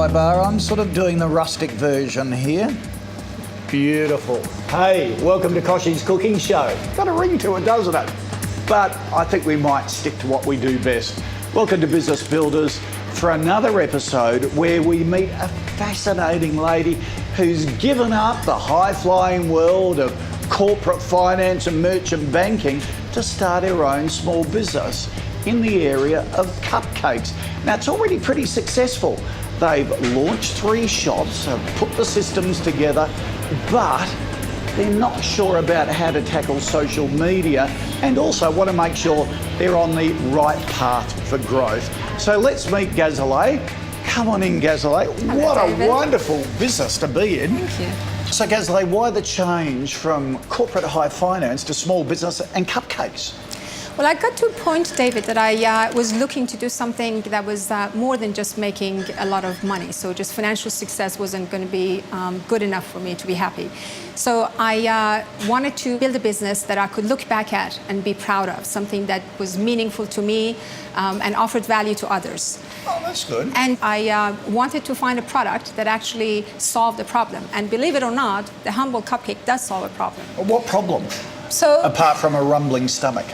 sidebar. I'm sort of doing the rustic version here. Beautiful. Hey, welcome to Kochie's cooking show. Got a ring to it, doesn't it? But I think we might stick to what we do best. Welcome to Business Builders for another episode where we meet a fascinating lady who's given up the high-flying world of corporate finance and merchant banking to start her own small business in the area of cupcakes. Now, it's already pretty successful. They've launched 3 shops, have put the systems together, but they're not sure about how to tackle social media and also want to make sure they're on the right path for growth. So let's meet Gazelle. Come on in, Gazelle. What a wonderful business to be in. Thank you. So Gazelle, why the change from corporate high finance to small business and cupcakes? Well, I got to a point, David, that I was looking to do something that was more than just making a lot of money. So just financial success wasn't going to be good enough for me to be happy. So I wanted to build a business that I could look back at and be proud of, something that was meaningful to me and offered value to others. Oh, that's good. And I wanted to find a product that actually solved the problem. And believe it or not, the humble cupcake does solve a problem. What problem? So, apart from a rumbling stomach.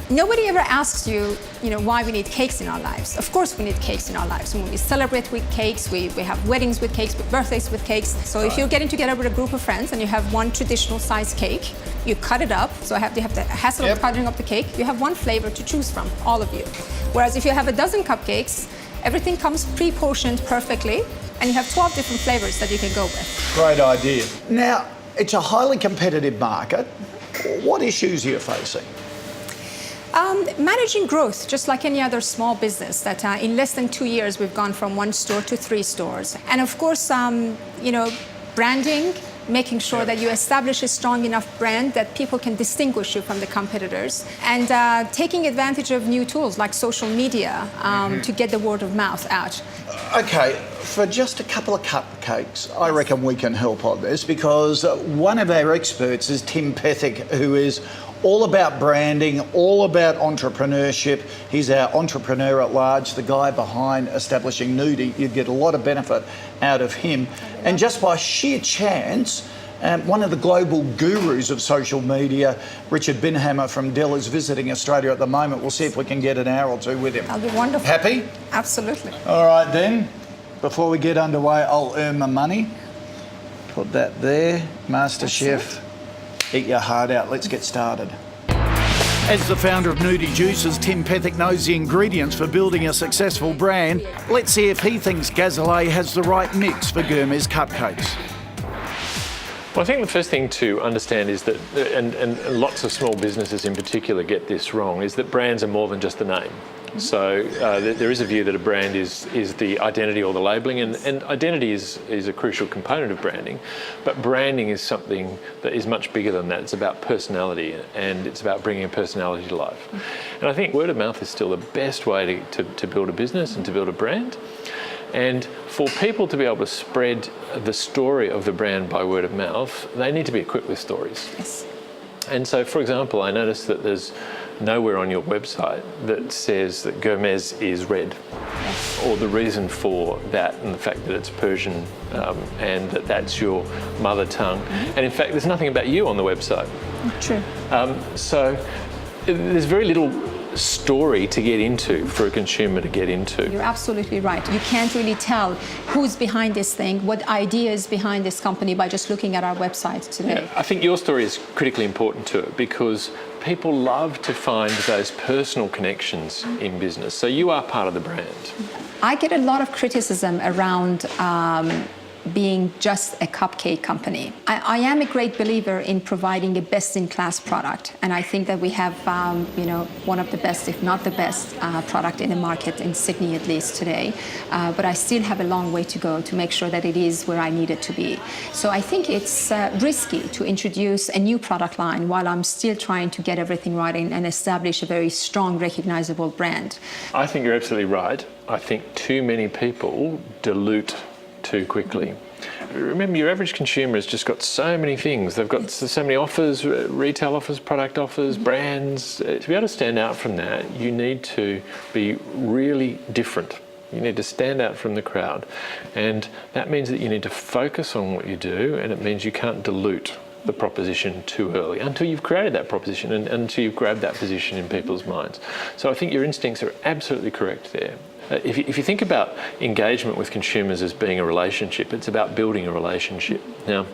Nobody ever asks you, why we need cakes in our lives. Of course we need cakes in our lives. When we celebrate with cakes, we have weddings with cakes, birthdays with cakes. So if you're getting together with a group of friends and you have one traditional size cake, you cut it up. So you have the hassle of cutting up the cake. You have one flavor to choose from, all of you. Whereas if you have a dozen cupcakes, everything comes pre-portioned perfectly, and you have 12 different flavors that you can go with. Great idea. Now, it's a highly competitive market. What issues are you facing? Managing growth, just like any other small business, that in less than 2 years we've gone from 1 store to 3 stores. And of course, branding, making sure that you establish a strong enough brand that people can distinguish you from the competitors, and taking advantage of new tools like social media to get the word of mouth out. Okay, for just a couple of cupcakes, I reckon we can help on this because one of our experts is Tim Pethick, who is all about branding, all about entrepreneurship. He's our entrepreneur at large, the guy behind establishing Nudie. You get a lot of benefit out of him. And just by sheer chance, one of the global gurus of social media, Richard Binhammer from Dell, is visiting Australia at the moment. We'll see if we can get an hour or two with him. That'll be wonderful. Happy? Absolutely. All right then, before we get underway, I'll earn my money. Put that there. Master Chef, eat your heart out. Let's get started. As the founder of Nudie Juices, Tim Pethick knows the ingredients for building a successful brand. Let's see if he thinks Gazelle has the right mix for Gourmet's cupcakes. Well, I think the first thing to understand is that, and lots of small businesses in particular get this wrong, is that brands are more than just the name. So there is a view that a brand is the identity or the labelling, and identity is a crucial component of branding, but branding is something that is much bigger than that. It's about personality, and it's about bringing a personality to life. And I think word of mouth is still the best way to build a business and to build a brand. And for people to be able to spread the story of the brand by word of mouth, they need to be equipped with stories. Yes. And so, for example, I noticed that there's nowhere on your website that says that Gourmet's is red, or the reason for that, and the fact that it's Persian and that that's your mother tongue. And in fact, there's nothing about you on the website. True. So there's very little story to get into for a consumer to get into. You're absolutely right. You can't really tell who's behind this thing, what idea is behind this company by just looking at our website today. Yeah, I think your story is critically important to it because people love to find those personal connections in business. So you are part of the brand. I get a lot of criticism around being just a cupcake company. I am a great believer in providing a best-in-class product, and I think that we have, one of the best, if not the best, product in the market in Sydney, at least today. But I still have a long way to go to make sure that it is where I need it to be. So I think it's risky to introduce a new product line while I'm still trying to get everything right and establish a very strong, recognizable brand. I think you're absolutely right. I think too many people dilute too quickly. Remember, your average consumer has just got so many things. They've got so many offers, retail offers, product offers, brands. To be able to stand out from that, you need to be really different. You need to stand out from the crowd. And that means that you need to focus on what you do, and it means you can't dilute the proposition too early until you've created that proposition and until you've grabbed that position in people's minds. So I think your instincts are absolutely correct there. If you think about engagement with consumers as being a relationship, it's about building a relationship. Now,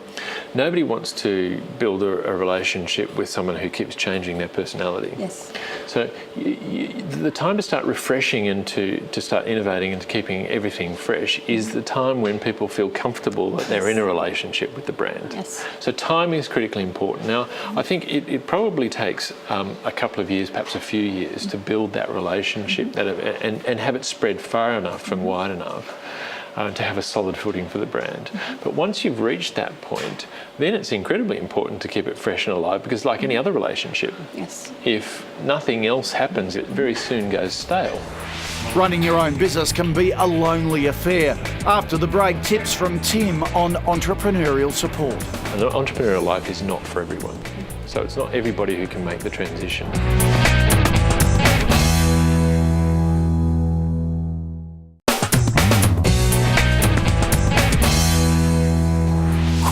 nobody wants to build a relationship with someone who keeps changing their personality. Yes. So the time to start refreshing and to start innovating and to keeping everything fresh is the time when people feel comfortable that they're in a relationship with the brand. Yes. So timing is critically important. Now, I think it probably takes a couple of years, perhaps a few years, to build that relationship and have it spread far enough and wide enough to have a solid footing for the brand. But once you've reached that point, then it's incredibly important to keep it fresh and alive, because like any other relationship, Yes. if nothing else happens, it very soon goes stale. Running your own business can be a lonely affair. After the break, tips from Tim on entrepreneurial support. And the entrepreneurial life is not for everyone. So it's not everybody who can make the transition.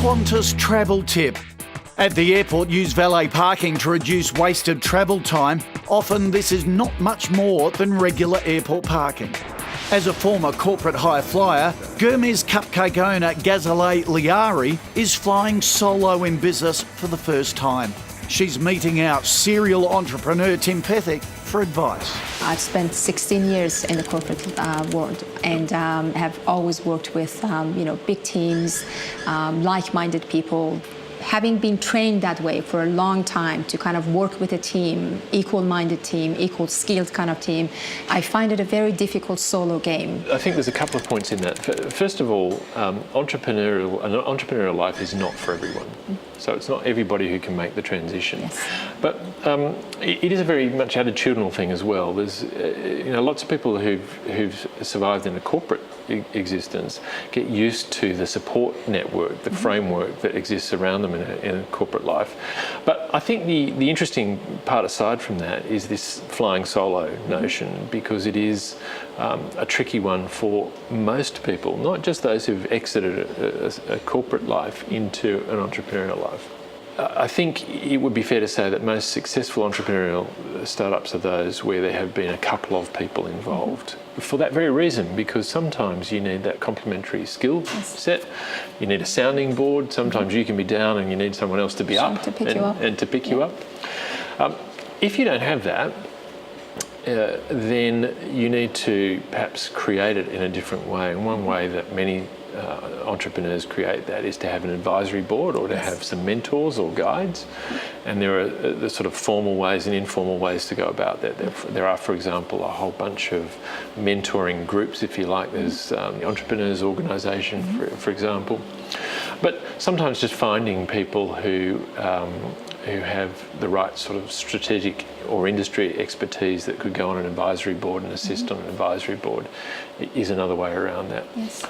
Qantas travel tip. At the airport, use valet parking to reduce wasted travel time. Often this is not much more than regular airport parking. As a former corporate high flyer, Gourmet's cupcake owner Gazale Liari is flying solo in business for the first time. She's meeting out serial entrepreneur Tim Pethick for advice. I've spent 16 years in the corporate world and have always worked with big teams, like-minded people. Having been trained that way for a long time to kind of work with a team, equal-minded team, equal-skilled kind of team, I find it a very difficult solo game. I think there's a couple of points in that. First of all, an entrepreneurial life is not for everyone. So it's not everybody who can make the transition. Yes. But it is a very much attitudinal thing as well. There's lots of people who've survived in a corporate existence get used to the support network, the framework that exists around them in a corporate life. But I think the interesting part aside from that is this flying solo notion, because it is a tricky one for most people, not just those who've exited a corporate life into an entrepreneurial life. I think it would be fair to say that most successful entrepreneurial startups are those where there have been a couple of people involved. For that very reason, because sometimes you need that complementary skill set, you need a sounding board, sometimes you can be down and you need someone else to be up to pick you up. And to pick you up. If you don't have that, then you need to perhaps create it in a different way. And one way that many entrepreneurs create that is to have an advisory board or to have some mentors or guides. And there are the sort of formal ways and informal ways to go about that. There are, for example, a whole bunch of mentoring groups, if you like. There's the Entrepreneurs Organisation, for example. But sometimes just finding people who have the right sort of strategic or industry expertise that could go on an advisory board and assist on an advisory board is another way around that. Yes.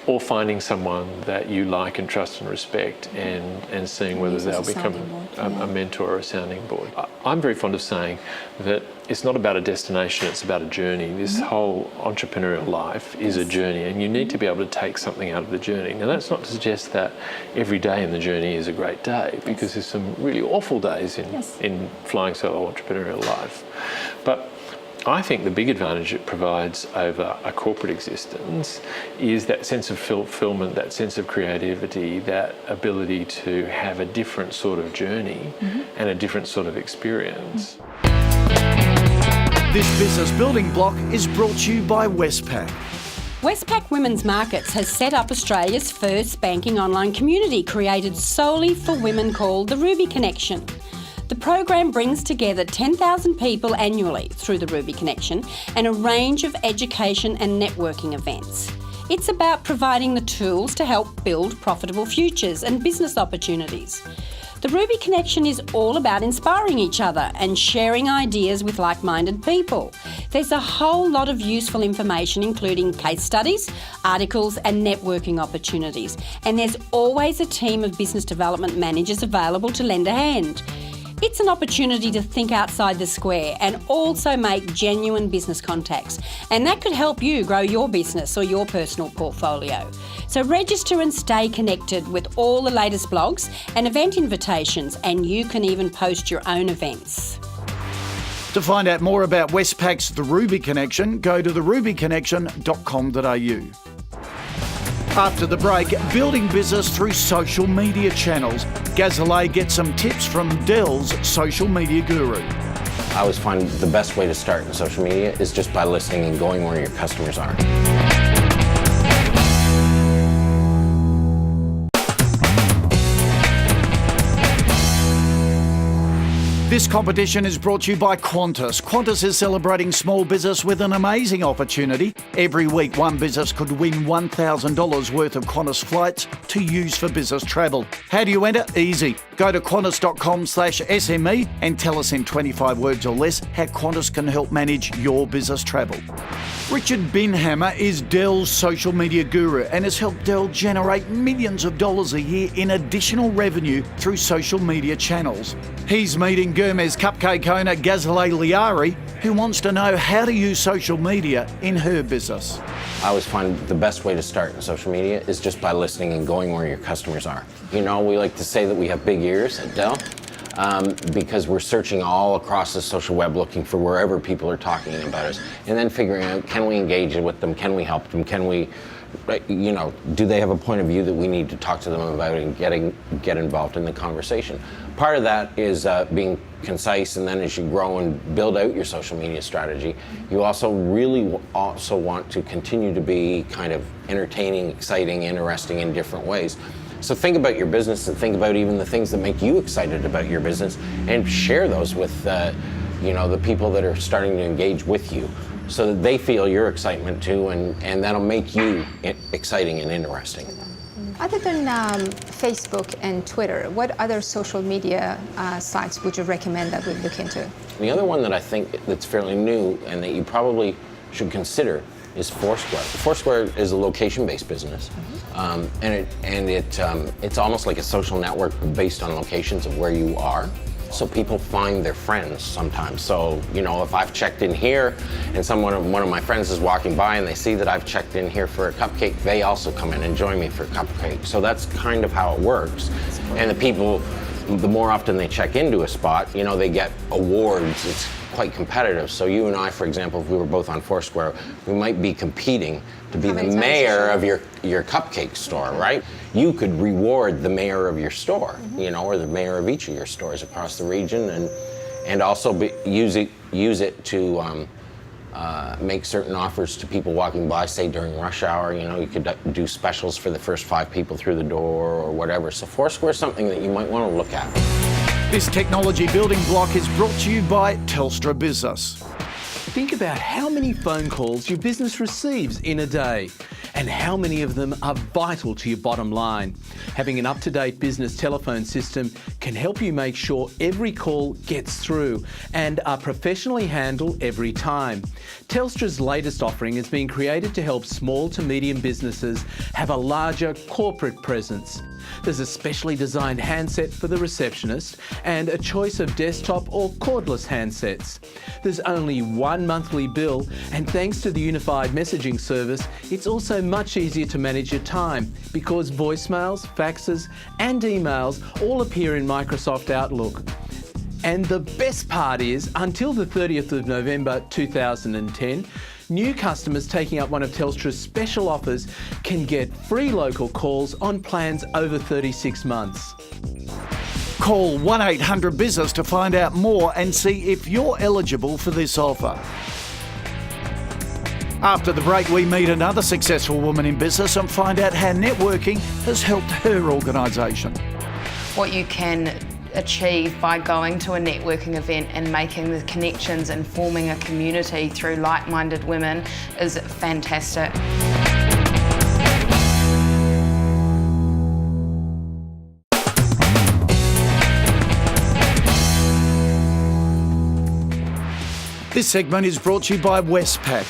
Or finding someone that you like and trust and respect and seeing whether they'll become a mentor or a sounding board. I'm very fond of saying that it's not about a destination, it's about a journey. This whole entrepreneurial life is a journey, and you need to be able to take something out of the journey. Now, that's not to suggest that every day in the journey is a great day, because there's some really awful days in flying solo entrepreneurial life. But I think the big advantage it provides over a corporate existence is that sense of fulfillment, that sense of creativity, that ability to have a different sort of journey and a different sort of experience. This business building block is brought to you by Westpac. Westpac Women's Markets has set up Australia's first banking online community created solely for women called the Ruby Connection. The program brings together 10,000 people annually through the Ruby Connection and a range of education and networking events. It's about providing the tools to help build profitable futures and business opportunities. The Ruby Connection is all about inspiring each other and sharing ideas with like-minded people. There's a whole lot of useful information, including case studies, articles and networking opportunities. And there's always a team of business development managers available to lend a hand. It's an opportunity to think outside the square and also make genuine business contacts. And that could help you grow your business or your personal portfolio. So register and stay connected with all the latest blogs and event invitations, and you can even post your own events. To find out more about Westpac's The Ruby Connection, go to therubyconnection.com.au. After the break, building business through social media channels. Gazelle gets some tips from Dell's social media guru. I always find the best way to start in social media is just by listening and going where your customers are. This competition is brought to you by Qantas. Qantas is celebrating small business with an amazing opportunity. Every week, one business could win $1,000 worth of Qantas flights to use for business travel. How do you enter? Easy. Go to qantas.com/SME and tell us in 25 words or less how Qantas can help manage your business travel. Richard Binhammer is Dell's social media guru and has helped Dell generate millions of dollars a year in additional revenue through social media channels. He's meeting Gourmet's cupcake owner Gazelle Liari, who wants to know how to use social media in her business. I always find the best way to start in social media is just by listening and going where your customers are. You know, we like to say that we have big ears at Dell because we're searching all across the social web looking for wherever people are talking about us, and then figuring out, can we engage with them, can we help them, can we, you know, do they have a point of view that we need to talk to them about and get involved in the conversation. Part of that is being concise, and then as you grow and build out your social media strategy, you also really also want to continue to be kind of entertaining, exciting, interesting in different ways. So think about your business and think about even the things that make you excited about your business, and share those with you know, the people that are starting to engage with you, so that they feel your excitement too, and that'll make you exciting and interesting. Other than Facebook and Twitter, what other social media sites would you recommend that we look into? The other one that I think that's fairly new and that you probably should consider is Foursquare. Foursquare is a location-based business, it's almost like a social network based on locations of where you are. So people find their friends sometimes. So, you know, if I've checked in here and one of my friends is walking by and they see that I've checked in here for a cupcake, they also come in and join me for a cupcake. So that's kind of how it works. And the people, the more often they check into a spot, you know, they get awards. It's quite competitive. So you and I, for example, if we were both on Foursquare, we might be competing to be the mayor of your cupcake store, right? You could reward the mayor of your store, you know, or the mayor of each of your stores across the region, and also use it to make certain offers to people walking by, say during rush hour. You know, you could do specials for the first 5 people through the door or whatever. So Foursquare is something that you might want to look at. This technology building block is brought to you by Telstra Business. Think about how many phone calls your business receives in a day, and how many of them are vital to your bottom line. Having an up-to-date business telephone system can help you make sure every call gets through and are professionally handled every time. Telstra's latest offering has been created to help small to medium businesses have a larger corporate presence. There's a specially designed handset for the receptionist and a choice of desktop or cordless handsets. There's only one monthly bill, and thanks to the unified messaging service, it's also much easier to manage your time because voicemails, faxes and emails all appear in Microsoft Outlook. And the best part is, until the 30th of November 2010, new customers taking up one of Telstra's special offers can get free local calls on plans over 36 months. Call 1-800-BUSINESS to find out more and see if you're eligible for this offer. After the break, we meet another successful woman in business and find out how networking has helped her organisation. What you can achieve by going to a networking event and making the connections and forming a community through like-minded women is fantastic. This segment is brought to you by Westpac.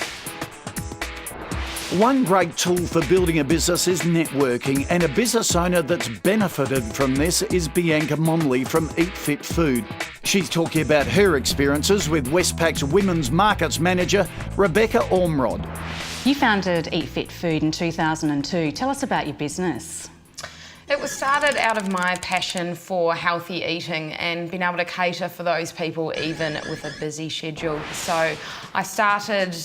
One great tool for building a business is networking, and a business owner that's benefited from this is Bianca Monley from Eat Fit Food. She's talking about her experiences with Westpac's Women's Markets Manager, Rebecca Ormrod. You founded Eat Fit Food in 2002. Tell us about your business. It was started out of my passion for healthy eating and being able to cater for those people even with a busy schedule. So I started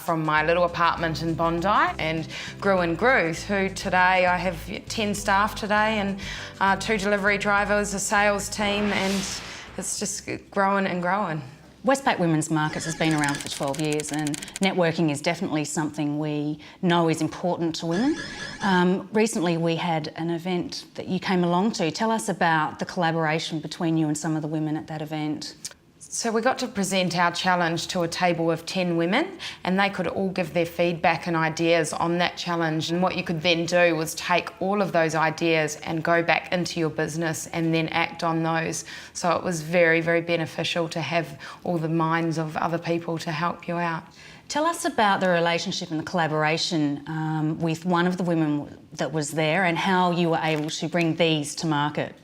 from my little apartment in Bondi and grew to today. I have 10 staff today and 2 delivery drivers, a sales team, and it's just growing and growing. Westpac Women's Markets has been around for 12 years and networking is definitely something we know is important to women. Recently we had an event that you came along to. Tell us about the collaboration between you and some of the women at that event. So we got to present our challenge to a table of 10 women, and they could all give their feedback and ideas on that challenge. And what you could then do was take all of those ideas and go back into your business and then act on those. So it was very, very beneficial to have all the minds of other people to help you out. Tell us about the relationship and the collaboration with one of the women that was there and how you were able to bring these to market.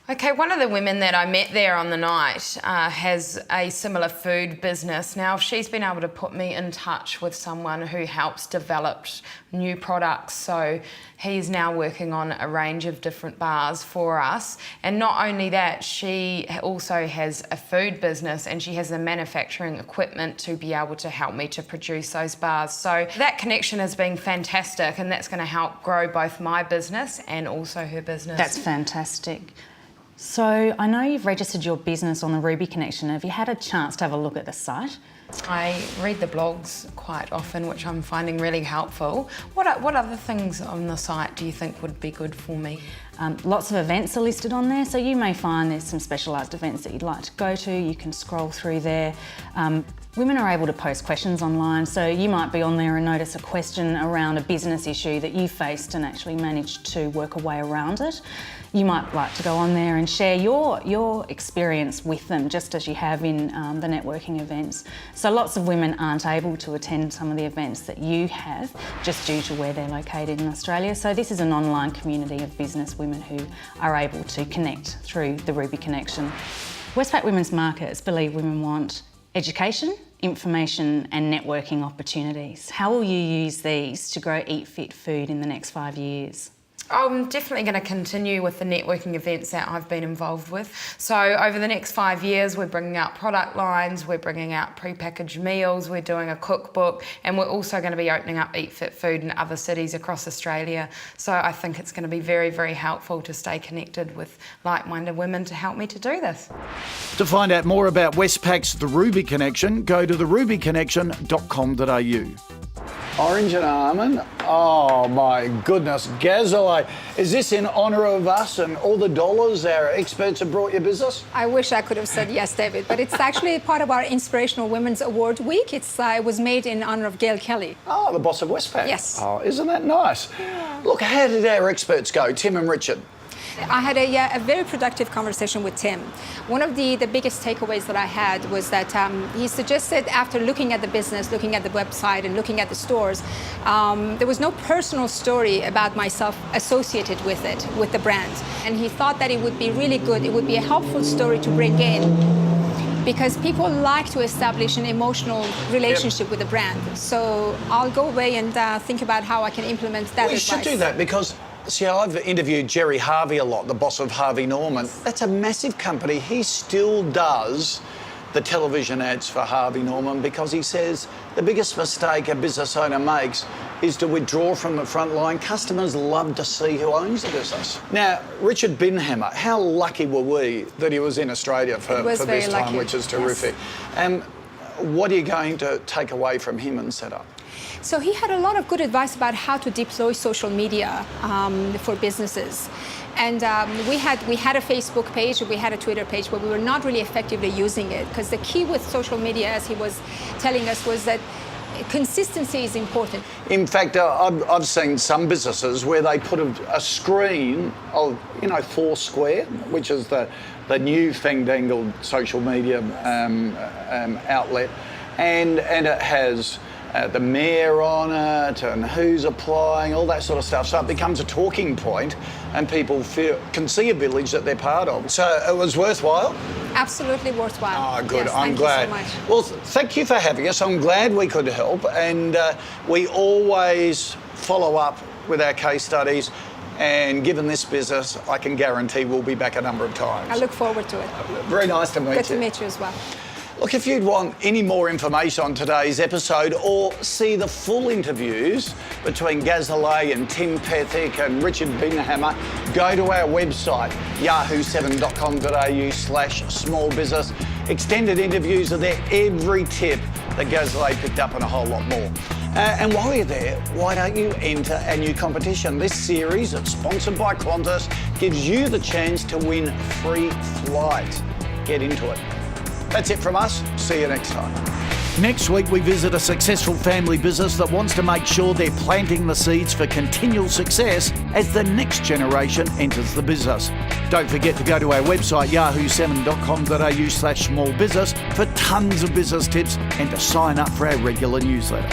Okay, one of the women that I met there on the night has a similar food business. Now, she's been able to put me in touch with someone who helps develop new products. So he's now working on a range of different bars for us. And not only that, she also has a food business and she has the manufacturing equipment to be able to help me to produce those bars. So that connection has been fantastic, and that's going to help grow both my business and also her business. That's fantastic. So I know you've registered your business on the Ruby Connection. Have you had a chance to have a look at the site? I read the blogs quite often, which I'm finding really helpful. What other things on the site do you think would be good for me? Lots of events are listed on there, so you may find there's some specialised events that you'd like to go to. You can scroll through there. Women are able to post questions online, so you might be on there and notice a question around a business issue that you faced and actually managed to work a way around it. You might like to go on there and share your experience with them, just as you have in the networking events. So lots of women aren't able to attend some of the events that you have, just due to where they're located in Australia. So this is an online community of business women who are able to connect through the Ruby Connection. Westpac Women's Markets believe women want education, information and networking opportunities. How will you use these to grow Eat Fit Food in the next 5 years? I'm definitely going to continue with the networking events that I've been involved with. So over the next 5 years, we're bringing out product lines, we're bringing out pre-packaged meals, we're doing a cookbook, and we're also going to be opening up Eat Fit Food in other cities across Australia. So I think it's going to be very, very helpful to stay connected with like-minded women to help me to do this. To find out more about Westpac's The Ruby Connection, go to therubyconnection.com.au. Orange and almond. Oh my goodness, Gazelle. Is this in honour of us and all the dollars our experts have brought your business? I wish I could have said yes, David, but it's actually part of our Inspirational Women's Award Week. It was made in honour of Gail Kelly. Oh, the boss of Westpac. Yes. Oh, isn't that nice? Yeah. Look, how did our experts go, Tim and Richard? I had a very productive conversation with Tim. One of the biggest takeaways that I had was that he suggested, after looking at the business, looking at the website and looking at the stores, there was no personal story about myself associated with it, with the brand. And he thought that it would be really good, it would be a helpful story to bring in, because people like to establish an emotional relationship with the brand. So I'll go away and think about how I can implement that advice. We should do that, because see, I've interviewed Jerry Harvey a lot, the boss of Harvey Norman. That's a massive company. He still does the television ads for Harvey Norman, because he says the biggest mistake a business owner makes is to withdraw from the front line. Customers love to see who owns the business. Now, Richard Binhammer, how lucky were we that he was in Australia for this time, which is terrific. Yes. What are you going to take away from him and set up? So he had a lot of good advice about how to deploy social media for businesses. And we had a Facebook page, we had a Twitter page, but we were not really effectively using it, because the key with social media, as he was telling us, was that consistency is important. In fact, I've seen some businesses where they put a screen of, Foursquare, which is the new fandangled social media outlet, and it has the mayor on it and who's applying, all that sort of stuff. So it becomes a talking point and people can see a village that they're part of. So it was worthwhile? Absolutely worthwhile. Oh, good. Yes, I'm glad. Thank you so much. Well, thank you for having us. I'm glad we could help, and we always follow up with our case studies. And given this business, I can guarantee we'll be back a number of times. I look forward to it. Very nice to meet you. Good to meet you as well. Look, if you'd want any more information on today's episode or see the full interviews between Gazalay and Tim Pethick and Richard Binhammer, go to our website, yahoo7.com.au/small business. Extended interviews are there, every tip that Gazalay picked up and a whole lot more. And while you're there, why don't you enter a new competition? This series, that's sponsored by Qantas, gives you the chance to win free flights. Get into it. That's it from us. See you next time. Next week, we visit a successful family business that wants to make sure they're planting the seeds for continual success as the next generation enters the business. Don't forget to go to our website, yahoo7.com.au/small business for tons of business tips and to sign up for our regular newsletter.